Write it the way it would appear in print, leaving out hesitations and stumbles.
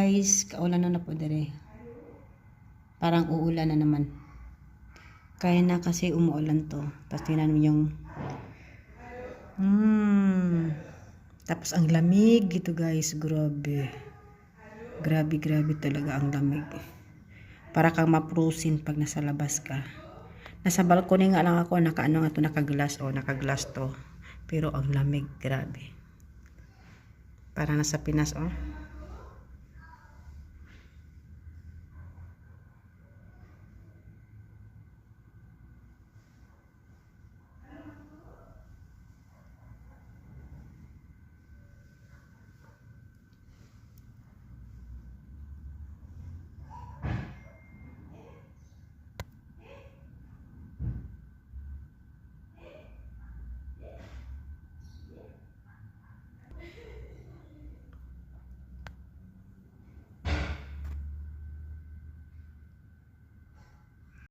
guys, kaulan na po dire. Parang uulan na naman. Kaya na kasi umuulan to. Tapos tingnan mo yung tapos ang lamig dito guys, grabe. Grabe talaga ang lamig. Para kang maprusin pag nasa labas ka. Nasa balcony nga lang ako, naka-ano nga to, naka-glass to. Pero ang lamig, grabe. Para nasa Pinas,